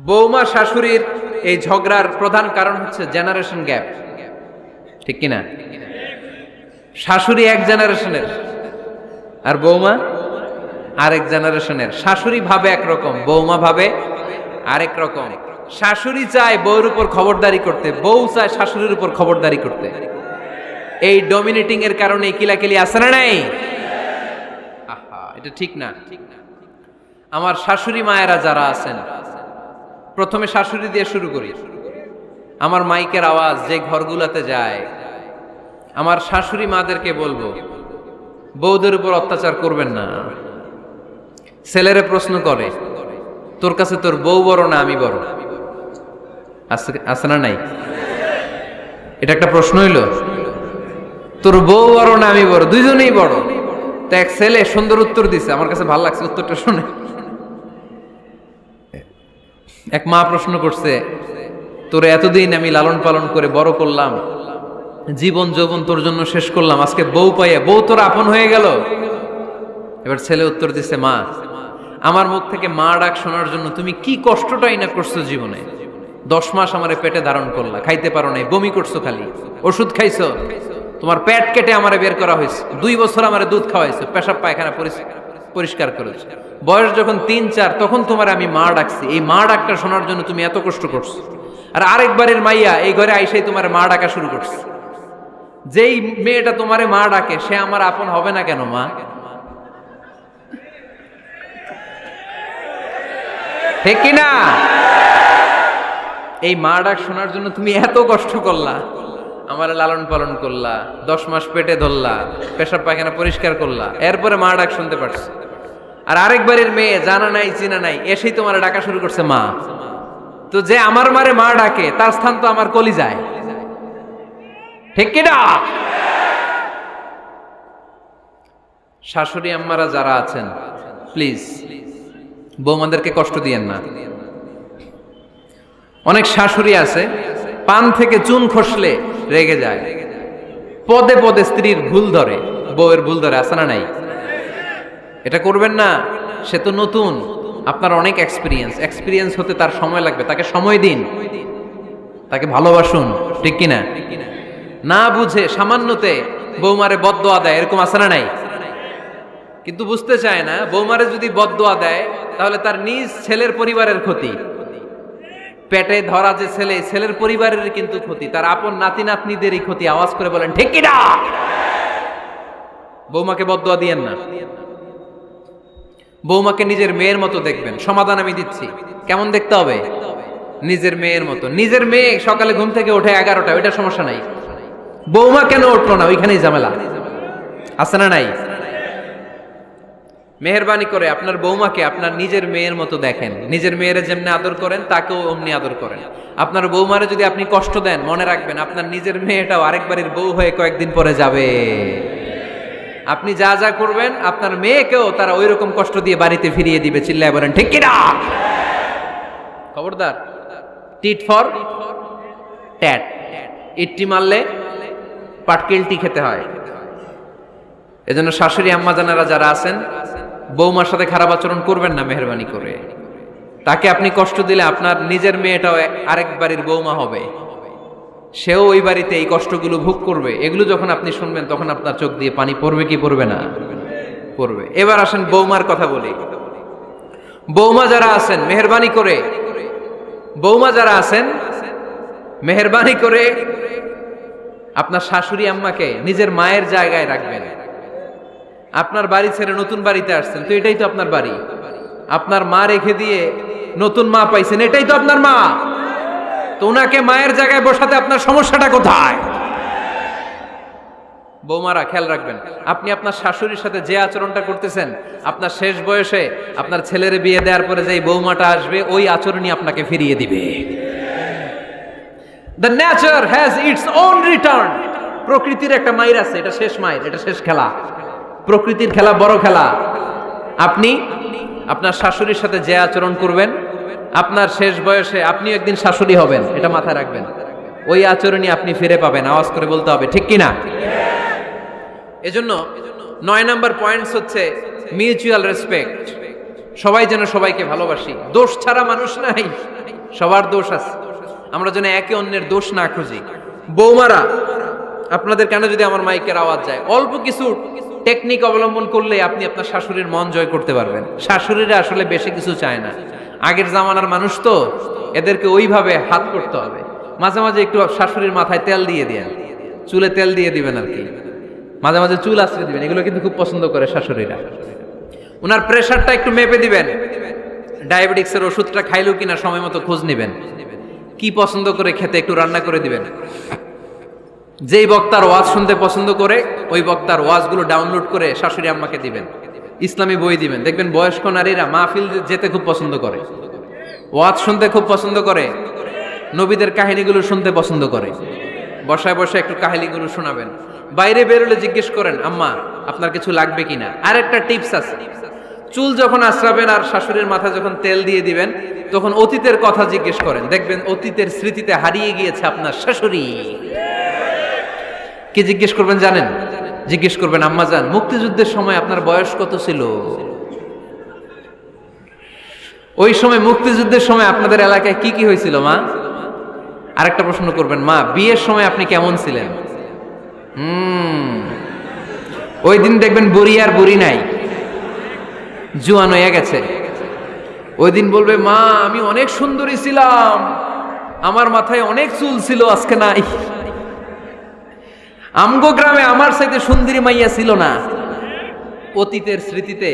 বৌমা শাশুড়ির এই ঝগড়ার প্রধান কারণ হচ্ছে জেনারেশন গ্যাপ, ঠিক কিনা? শাশুড়ি এক জেনারেশনের আর বৌমা আরেক জেনারেশনের। শাশুড়ি ভাবে একরকম, বৌমা ভাবে আরেক রকম। শাশুড়ি চায় বউর উপর খবরদারি করতে, বউ চায় শাশুড়ির উপর খবরদারি করতে। এই ডমিনেটিং এর কারণে কিলাকিলি আছে না নাই? আহা, এটা ঠিক না। আমার শাশুড়ি মায়েরা যারা আছেন, প্রথমে শাশুড়ি দিয়ে শুরু করি। আমার মাইকের আওয়াজ যে ঘরগুলোতে যায়, আমার শাশুড়ি মাদেরকে বলবো, বউদের উপর অত্যাচার করবেন না। ছেলেরে প্রশ্ন করে, তোর কাছে তোর বউ বড় না আমি বড়? আছে না নাই? এটা একটা প্রশ্ন হইল। তোর বউ বড় না আমি বড়? দুইজনেই বড়। তো এক ছেলে সুন্দর উত্তর দিছে, আমার কাছে ভালো লাগছে উত্তরটা শুনে। এক মা প্রশ্ন করছে, তোর এতদিন আমি লালন পালন করে বড় করলাম, জীবন যৌবন তোর জন্য শেষ করলাম, আজকে বউ পাইয়া বউ তোর আপন হয়ে গেল? এবার ছেলে উত্তর দিছে, মা, আমার মুখ থেকে মা ডাক শোনার জন্য তুমি কি কষ্টটাই না করছো জীবনে। 10 মাস আমারে পেটে ধারণ করলা, খাইতে পারো নাই, বমি করছো, খালি ওষুধ খাইছো, তোমার পেট কেটে আমারে বের করা হয়েছে, 2 বছর আমারে দুধ খাওয়াইছো, পেশাব পায়খানা পরিষ্কার করেছো। বয়স যখন 3-4 তখন তোমার আমি মা ডাকছি, এই মা ডাকটা শোনার জন্য তুমি এত কষ্ট করছো। আর আরেকবারের মাইয়া এই ঘরে আইসাই তোমার মা ডাকা শুরু করছে। যেই মেয়েটা তোমারে মা ডাকে সে আমার আপন হবে না কেন মা? ঠিক কিনা? এই মা ডাক শোনার জন্য তুমি এত কষ্ট করলা, আমার লালন পালন করলা, 10 মাস পেটে ধরলা, পেশাব পায়খানা পরিষ্কার করলা, এরপরে মা ডাক শুনতে পারছো। আর আরেকবারের মেয়ে জানা নাই চিনা নাই এসেই তোমার ডাকা শুরু করছে মা। তো যে আমার মারে মা ডাকে তার স্থান তো আমার কলিজায়, ঠিক কিনা? শাশুড়ি আম্মারা যারা আছেন, প্লিজ বৌমাদেরকে কষ্ট দিয়েন না। অনেক শাশুড়ি আছে পান থেকে চুন খসলে রেগে যায়, পদে পদে স্ত্রীর ভুল ধরে, বউয়ের ভুল ধরে, আছে না নাই? এটা করবেন না। সে তো নতুন, আপনার অনেক এক্সপিরিয়েন্স হতে তার সময় লাগবে, তাকে সময় দিন, তাকে ভালোবাসুন, ঠিক কিনা? না বুঝে সামান্যতে বৌমারে বদদোয়া দেয়, এরকম আছে না নাই? কিন্তু বুঝতে চায় না, বৌমারে যদি বদদোয়া দেয় তাহলে তার নিজ ছেলের পরিবারের ক্ষতি, পেটে ধরা যে ছেলে, ছেলের পরিবারের কিন্তু ক্ষতি, তার আপন নাতি নাতনিদেরই ক্ষতি। আওয়াজ করে বলেন ঠিক কিনা? বৌমাকে বদদোয়া দিয়েন না। বৌমাকে নিজের মেয়ের মতো দেখবেন। সমাধান আমি দিচ্ছি। কেমন দেখতে হবে? নিজের মেয়ের মতো। নিজের মেয়ে সকালে ঘুম থেকে ওঠে 11টা, ওইটা সমস্যা নাই। বৌমা কেন উঠলো না, ওইখানেই ঝামেলা, আছে না নাই? মেহেরবানি করে আপনার বৌমাকে আপনার নিজের মেয়ের মতো দেখেন। নিজের মেয়েরে যেমনি আদর করেন তাকেও অমনি আদর করেন। আপনার বৌমারে যদি আপনি কষ্ট দেন, মনে রাখবেন আপনার নিজের মেয়েটাও আরেকবারের বউ হয়ে কয়েকদিন পরে যাবে। আপনি যা যা করবেন আপনার মেয়েকেও তারা ওই রকম কষ্ট দিয়ে বাড়িতে ফিরিয়ে দিবে। চিল্লায় বলেন ঠিক কিনা? খবরদার, টিট ফর ট্যাট। ইট্টি মারলে পাটকেলটি খেতে হয়। এজন্য শাশুড়ি আম্মা জানারা যারা আছেন, বৌমার সাথে খারাপ আচরণ করবেন না মেহেরবানি করে। তাকে আপনি কষ্ট দিলে আপনার নিজের মেয়েটাও আরেক বাড়ির বৌমা হবে, সেও ওই বাড়িতে এই কষ্টগুলো ভোগ করবে। এগুলো যখন আপনি শুনবেন তখন আপনার চোখ দিয়ে পানি পড়বে কি পড়বে না? পড়বে। এবার আসেন বৌমার কথা বলি। বৌমা যারা আছেন মেহেরবানি করে, বৌমা যারা আছেন মেহেরবানি করে আপনার শাশুড়ি আম্মাকে নিজের মায়ের জায়গায় রাখবেন। আপনার বাড়ি ছেড়ে নতুন বাড়িতে আসছেন, তো এটাই তো আপনার বাড়ি। আপনার মা রেখে দিয়ে নতুন মা পাইছেন, এটাই তো আপনার মা। তো ওনাকে মায়ের জায়গায় বসাতে আপনার সমস্যাটা কোথায়? বৌমারা খেয়াল রাখবেন, আপনি আপনার শাশুড়ির সাথে যে আচরণটা করতেছেন, আপনার শেষ বয়সে আপনার ছেলের বিয়ে দেওয়ার পরে যে বৌমাটা আসবে ওই আচরণই আপনাকে ফিরিয়ে দিবে। The nature has its own return. প্রকৃতির একটা মাইর আছে, এটা শেষ মাইর, এটা শেষ খেলা। প্রকৃতির খেলা বড় খেলা। আপনি আপনার শাশুড়ির সাথে যে আচরণ করবেন, আপনার শেষ বয়সে আপনি একদিন শাশুড়ি হবেন, এটা মাথায় রাখবেন। ওই আচরণই আপনি ফিরে পাবেন। আওয়াজ করে বলতে হবে ঠিক কিনা? এজন্য 9 নাম্বার পয়েন্টস হচ্ছে মিউচুয়াল রেসপেক্ট। সবাই যেন সবাইকে ভালোবাসি। দোষ ছাড়া মানুষ নাই। সবার দোষ আছে, আমরা যেন একে অন্যের দোষ না খুঁজি। বৌমারা, আপনাদের কেন যদি আমার মাইকের আওয়াজ যায়, অল্প কিছু টেকনিক অবলম্বন করলে আপনি আপনার শাশুড়ির মন জয় করতে পারবেন। শাশুড়িরা আসলে বেশি কিছু চায় না, আগের জামানার মানুষ তো, এদেরকে ওইভাবে হাত করতে হবে। মাঝে মাঝে একটু শাশুড়ির মাথায় তেল দিয়ে দেন, চুলে তেল দিয়ে দিবেন আর কি, মাঝে মাঝে চুল আশ্রয় দিবেন, এগুলো কিন্তু খুব পছন্দ করে শাশুড়িরা। ওনার প্রেশারটা একটু মেপে দিবেন, ডায়াবেটিক্সের ওষুধটা খাইলো কিনা সময় মতো খোঁজ নিবেন, কি পছন্দ করে খেতে একটু রান্না করে দিবেন। যেই বক্তার ওয়াজ শুনতে পছন্দ করে ওই বক্তার ওয়াজগুলো ডাউনলোড করে শাশুড়ি আম্মাকে দিবেন, ইসলামী বই দিবেন। দেখবেন বয়স্ক নারীরা মাহফিল যেতে খুব পছন্দ করে, ওয়াজ শুনতে খুব পছন্দ করে, নবীদের কাহিনীগুলো শুনতে পছন্দ করে। বসায় বসায় একটু কাহিনীগুলো শোনাবেন। বাইরে বেরোলে জিজ্ঞেস করেন, আম্মা আপনার কিছু লাগবে কিনা। আর একটা টিপস আছে, চুল যখন আশ্রাবেন আর শাশুড়ির মাথায় যখন তেল দিয়ে দিবেন, তখন অতীতের কথা জিজ্ঞেস করেন, দেখবেন অতীতের স্মৃতিতে হারিয়ে গিয়েছে আপনার শাশুড়ি। কি জিজ্ঞেস করবেন জানেন? জিজ্ঞেস করবেন, আম্মা জান, মুক্তিযুদ্ধের সময় আপনার বয়স কত ছিল? ওই সময় মুক্তিযুদ্ধের সময় আপনাদের এলাকায় কি কি হয়েছিল মা? আরেকটা প্রশ্ন করবেন, মা বিয়ের সময় আপনি কেমন ছিলেন? ওই দিন দেখবেন বুড়ি আর বুড়ি নাই, জুয়ান হয়ে গেছে। ওই দিন বলবে, মা আমি অনেক সুন্দরী ছিলাম, আমার মাথায় অনেক চুল ছিল, আজকে নাই। আমগো গ্রামে আমার চাইতে সুন্দরী মাইয়া ছিল না। অতীতের স্মৃতিতে,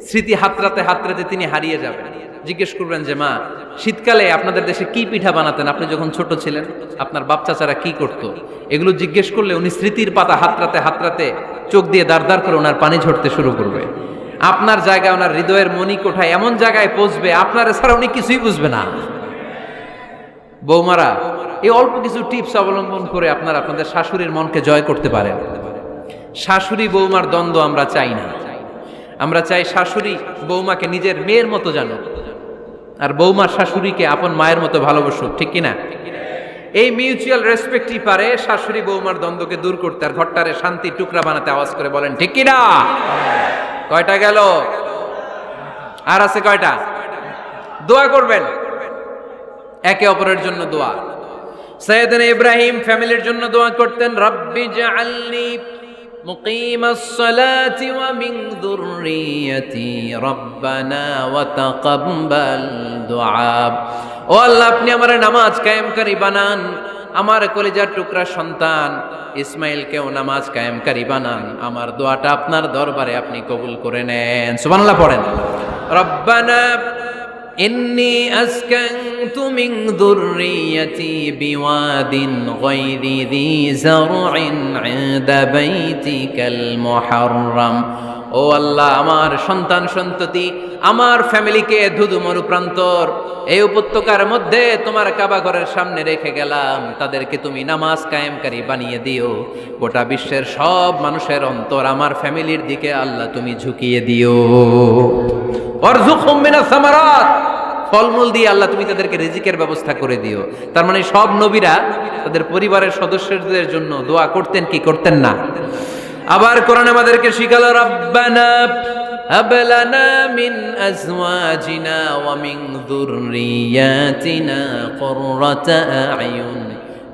স্মৃতি হাতরাতে হাতরাতে তিনি হারিয়ে যাবেন। জিজ্ঞেস করবেন যে, মা শীতকালে আপনাদের দেশে কি পিঠা বানাতেন আপনি যখন ছোট ছিলেন, আপনার বাপ চাচারা কি করতো? এগুলো জিজ্ঞেস করলে উনি স্মৃতির পাতা হাতরাতে হাতরাতে চোখ দিয়ে দাঁড় দাঁড় করে ওনার পানি ঝরতে শুরু করবে। আপনার জায়গায়, ওনার হৃদয়ের মনি কোঠায় এমন জায়গায় পৌঁছবে, আপনার এছাড়া উনি কিছুই বুঝবে না। বৌমারা, এই অল্প কিছু টিপস অবলম্বন করে আপনারা আপনাদের শাশুড়ির মনকে জয় করতে পারেন। শাশুড়ি বৌমার দ্বন্দ্ব আমরা চাই না, আমরা চাই শাশুড়ি বৌমাকে নিজের মেয়ের মতো জানো, আর বৌমার শাশুড়িকে আপন মায়ের মতো ভালোবাসুক, ঠিক কিনা? এই মিউচুয়াল রেসপেক্টই পারে শাশুড়ি বৌমার দ্বন্দ্বকে দূর করতে, আর ঘরটারে শান্তির টুকরা বানাতে। আওয়াজ করে বলেন ঠিক কিনা? কয়টা গেল? আর আছে কয়টা? দোয়া করবেন একে অপরের জন্য। দোয়া, সাইয়েদনা ইব্রাহিম ফ্যামিলির জন্য দোয়া করতেন, রব্বি জাআলনি মুকিমাস সালাতি ওয়া মিন যুররিয়াতি রব্বানা ওয়া তাকাব্বাল দুআ। ও আল্লাহ, আপনি আমার নামাজ কায়েমকারী বানান, আমার কলিজার টুকরা সন্তান ইসমাইলকেও নামাজ কায়েমকারী বানান, আমার দোয়াটা আপনার দরবারে আপনি কবুল করে নেন। সুবহানাল্লাহ পড়েন। রব্বানা ইন্নী আসকানতু মিন যুররিয়াতি বিওয়াদিন গায়রি যী যারইন ইনদা বাইতিকাল মুহাররাম। ও আল্লাহ, আমার সন্তান সন্ততি, আমার ফ্যামিলিকে ধুধু মরুপ্রান্তর এই উপত্যকার মধ্যে তোমার কাবা ঘরের সামনে রেখে গেলাম, তাদেরকে তুমি নামাজ কায়েমকারী বানিয়ে দিও। গোটা বিশ্বের সব মানুষের অন্তর আমার ফ্যামিলির দিকে আল্লাহ তুমি ঝুঁকিয়ে দিও। ওয়ারযুকহুম মিনাস সামারাত, ফলমূল দিয়ে আল্লাহ তুমি তাদেরকে রিজিকের ব্যবস্থা করে দিও। তার মানে সব নবীরা তাদের পরিবারের সদস্যদের জন্য দোয়া করতেন কি করতেন না? আবার কোরআন আমাদেরকে শিখালো, রব্বানা হাব লানা মিন আজওয়াজিনা ওয়া মিন যুররিয়াতিনা কুররাতা আ'য়ুন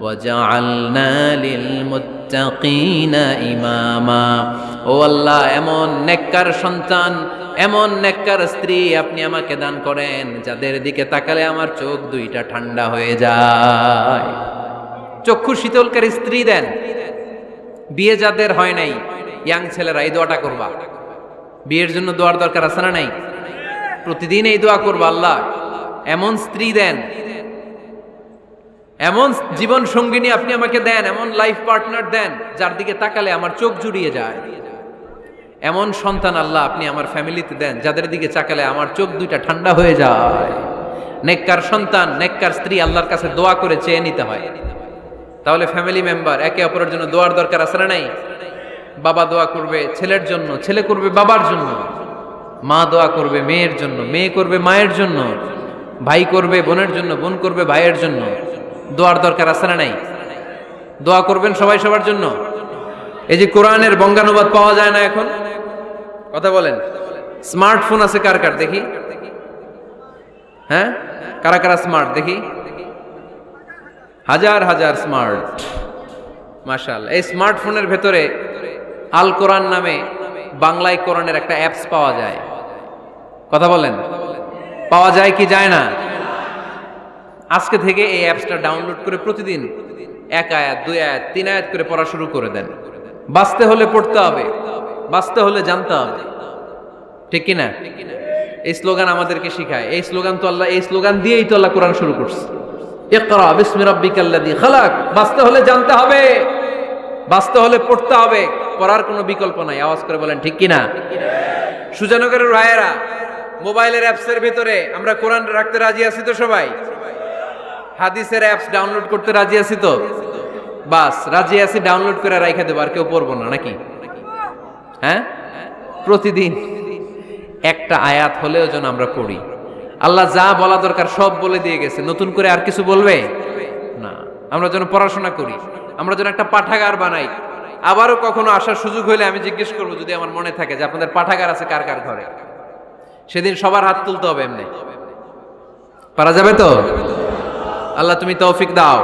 ওয়াজআলনা লিল মুত্তাকিনা ইমামা। ও আল্লাহ, এমন নেককার সন্তান, এমন নেককার স্ত্রী আপনি আমাকে দান করেন যাদের দিকে তাকালে আমার চোখ দুইটা ঠান্ডা হয়ে যায়। চক্ষু শীতলকারী স্ত্রী দেন। বিয়ে যাদের হয় নাই, ইয়াং ছেলেরা এই দোয়াটা করবা। বিয়ের জন্য দোয়ার দরকার আছে না নাই? প্রতিদিন এই দোয়া করবা, আল্লাহ এমন স্ত্রী দেন, এমন জীবন সঙ্গিনী আপনি আমাকে দেন, এমন লাইফ পার্টনার দেন যার দিকে তাকালে আমার চোখ জুড়িয়ে যায়। এমন সন্তান আল্লাহ আপনি আমার ফ্যামিলিতে দেন যাদের দিকে তাকালে আমার চোখ দুইটা ঠান্ডা হয়ে যায়। নেককার সন্তান, নেককার স্ত্রী আল্লাহর কাছে দোয়া করে চেয়ে নিতে হয়। তাহলে ফ্যামিলি মেম্বার একে অপরের জন্য দোয়ার দরকার আছে না নাই? বাবা দোয়া করবে ছেলের জন্য, ছেলে করবে বাবার জন্য, মা দোয়া করবে মেয়ের জন্য, মেয়ে করবে মায়ের জন্য, ভাই করবে বোনের জন্য, বোন করবে ভাইয়ের জন্য। দোয়ার দরকার আছে না নাই? দোয়া করবেন সবাই সবার জন্য। এই যে কোরআনের বঙ্গানুবাদ পাওয়া যায় না এখন, কথা বলেন। স্মার্টফোন আছে কার কার দেখি? হ্যাঁ, কারা কারা স্মার্ট দেখি? হাজার হাজার স্মার্ট, মাশাআল্লাহ। এই স্মার্টফোনের ভেতরে আল কোরআন নামে বাংলায় কোরআনের একটা অ্যাপস পাওয়া যায়। কথা বলেন, পাওয়া যায় কি যায় না? আজকে থেকে এই অ্যাপসটা ডাউনলোড করে প্রতিদিন 1 আয়াত 2 আয়াত 3 আয়াত করে পড়া শুরু করে দেন। বাঁচতে হলে পড়তে হবে, বাঁচতে হলে জানতে হবে, ঠিক কি না? এই স্লোগান আমাদেরকে শিখায়। এই স্লোগান তো আল্লাহ, এই স্লোগান দিয়েই তো আল্লাহ কোরআন শুরু করছে, ইকরা বিসমি রাব্বিকাল্লাযী খালাক। বাঁচতে হলে জানতে হবে, বাঁচতে হলে পড়তে হবে, পড়ার কোনো বিকল্প নাই। আওয়াজ করে বলেন ঠিক কি না? সুজানগরের রায়েরা, মোবাইলের অ্যাপসের ভিতরে আমরা কোরআন রাখতে রাজি আছি তো সবাই? হাদিসের অ্যাপস ডাউনলোড করতে রাজি আছি তো? বাস রাজি আছি, ডাউনলোড করে রাইখা দেবো, আর কেউ পড়বো না নাকি? হ্যাঁ, প্রতিদিন একটা আয়াত হলেও যেন আমরা পড়ি। আল্লাহ যা বলা দরকার সব বলে দিয়ে গেছে, নতুন করে আর কিছু বলবে না। আমরা যেন পড়াশোনা করি, আমরা যেন একটা পাঠাগার বানাই। আবারও কখনো আসার সুযোগ হইলে আমি জিজ্ঞেস করবো, যদি আমার মনে থাকে যে আপনাদের পাঠাগার আছে কার কার ঘরে, সেদিন সবার হাত তুলতে হবে। এমনি পারা যাবে তো? আল্লাহ তুমি তৌফিক দাও।